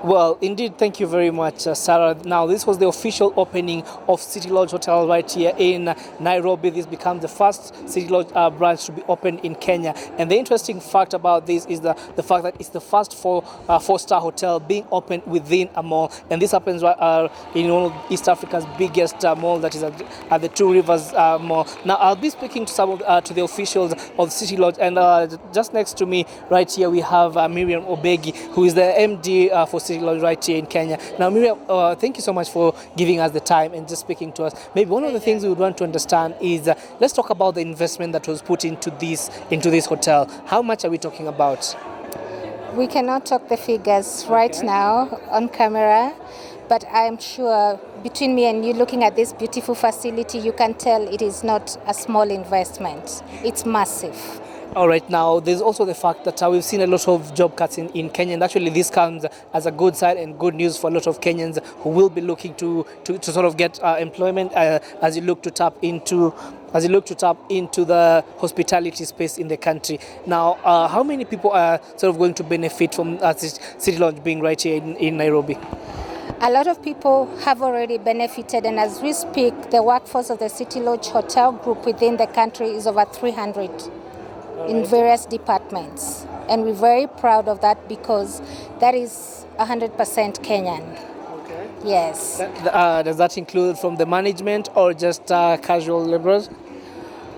Well, indeed, thank you very much, Sarah. Now, this was the official opening of City Lodge Hotel right here in Nairobi. This becomes the first City Lodge branch to be opened in Kenya. And the interesting fact about this is the fact that it's the first four-star hotel being opened within a mall. And this happens in one of East Africa's biggest mall, that is at the Two Rivers Mall. Now, I'll be speaking to to the officials of City Lodge. And just next to me right here, we have Miriam Obegi, who is the MD for City Lodge right here in Kenya. Now, Miriam, thank you so much for giving us the time and just speaking to us. Maybe one of the things we would want to understand is let's talk about the investment that was put into this hotel. How much are we talking about? We cannot talk the figures right now on camera, but I'm sure between me and you looking at this beautiful facility, you can tell it is not a small investment. It's massive. All right, now there's also the fact that we've seen a lot of job cuts in Kenya, and actually this comes as a good sign and good news for a lot of Kenyans who will be looking to sort of get employment as you look to tap into the hospitality space in the country. Now, how many people are sort of going to benefit from City Lodge being right here in Nairobi? A lot of people have already benefited, and as we speak, the workforce of the City Lodge Hotel Group within the country is over 300. In various departments, and we're very proud of that because that is 100% Kenyan. Okay. Yes. Does that include from the management or just casual laborers?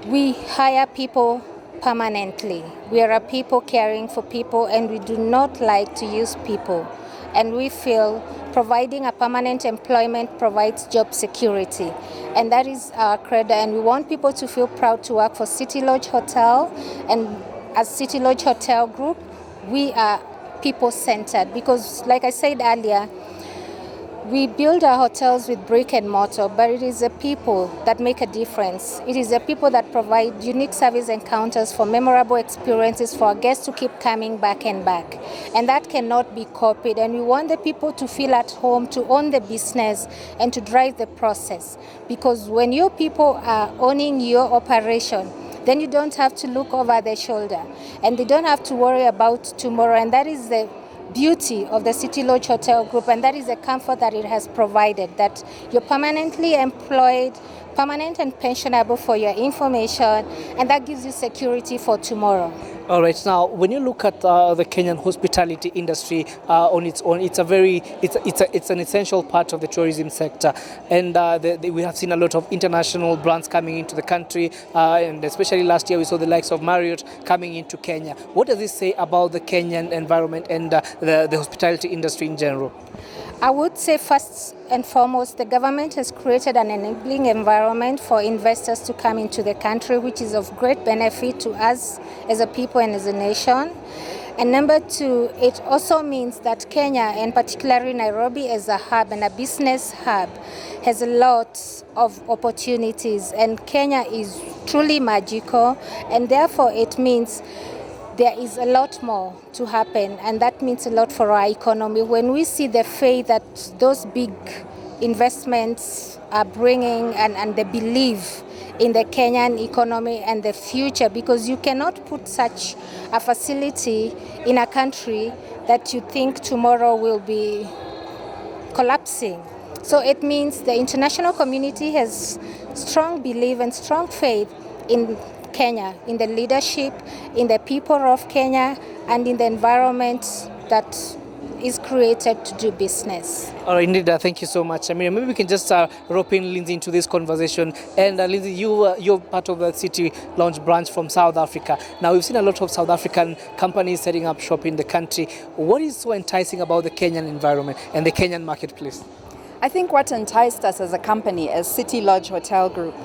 We hire people permanently. We are a people caring for people, and we do not like to use people. And we feel providing a permanent employment provides job security. And that is our credo. And we want people to feel proud to work for City Lodge Hotel. And as City Lodge Hotel Group, we are people-centered because, like I said earlier, we build our hotels with brick and mortar, but it is the people that make a difference. It is the people that provide unique service encounters for memorable experiences for our guests to keep coming back and back. And that cannot be copied. And we want the people to feel at home, to own the business, and to drive the process. Because when your people are owning your operation, then you don't have to look over their shoulder. And they don't have to worry about tomorrow. And that is the beauty of the City Lodge Hotel Group, and that is the comfort that it has provided, that you're permanently employed, permanent and pensionable for your information, and that gives you security for tomorrow. All right. Now, when you look at the Kenyan hospitality industry on its own, it's an essential part of the tourism sector, and we have seen a lot of international brands coming into the country, and especially last year we saw the likes of Marriott coming into Kenya. What does this say about the Kenyan environment and the hospitality industry in general? I would say first and foremost, the government has created an enabling environment for investors to come into the country, which is of great benefit to us as a people and as a nation. And number two, it also means that Kenya, and particularly Nairobi as a hub and a business hub, has a lot of opportunities. And Kenya is truly magical, and therefore it means there is a lot more to happen, and that means a lot for our economy. When we see the faith that those big investments are bringing and the belief in the Kenyan economy and the future, because you cannot put such a facility in a country that you think tomorrow will be collapsing. So it means the international community has strong belief and strong faith in Kenya, in the leadership, in the people of Kenya, and in the environment that is created to do business. All right, indeed, thank you so much. I mean, maybe we can just rope in Lindsay into this conversation. And Lindsay, you're part of the City Lodge branch from South Africa. Now, we've seen a lot of South African companies setting up shop in the country. What is so enticing about the Kenyan environment and the Kenyan marketplace? I think what enticed us as a company, as City Lodge Hotel Group,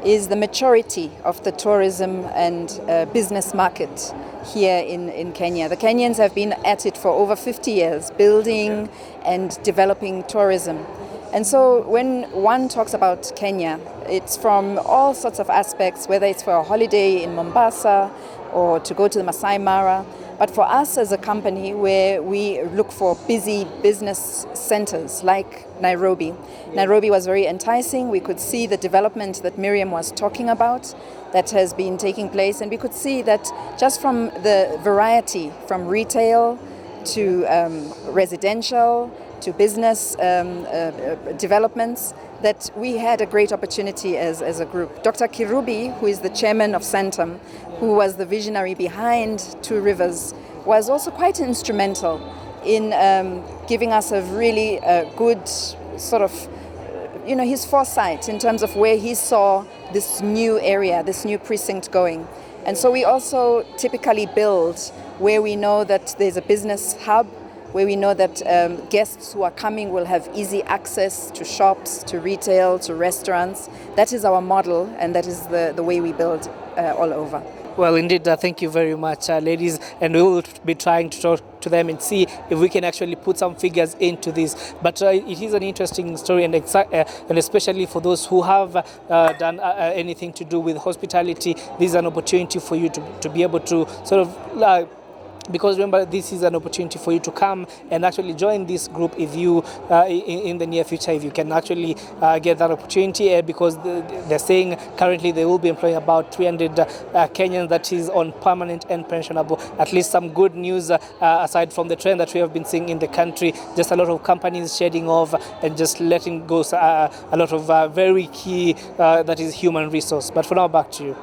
is the maturity of the tourism and business market here in Kenya. The Kenyans have been at it for over 50 years, building and developing tourism. And so when one talks about Kenya, it's from all sorts of aspects, whether it's for a holiday in Mombasa or to go to the Masai Mara. But for us as a company, where we look for busy business centers like Nairobi, Nairobi was very enticing. We could see the development that Miriam was talking about that has been taking place, and we could see that just from the variety, from retail to residential, to business developments, that we had a great opportunity as a group. Dr. Kirubi, who is the chairman of Centum, who was the visionary behind Two Rivers, was also quite instrumental in giving us a really good sort of, his foresight in terms of where he saw this new area, this new precinct going. And so we also typically build where we know that there's a business hub, where we know that guests who are coming will have easy access to shops, to retail, to restaurants. That is our model, and that is the way we build all over. Well, indeed, thank you very much, ladies, and we will be trying to talk to them and see if we can actually put some figures into this. But it is an interesting story, and especially for those who have done anything to do with hospitality, this is an opportunity for you to be able to sort of because remember, this is an opportunity for you to come and actually join this group if you, in the near future, if you can actually get that opportunity, because they're saying currently they will be employing about 300 Kenyans, that is on permanent and pensionable. At least some good news aside from the trend that we have been seeing in the country, just a lot of companies shedding off and just letting go a lot of very key, that is human resource. But for now, back to you.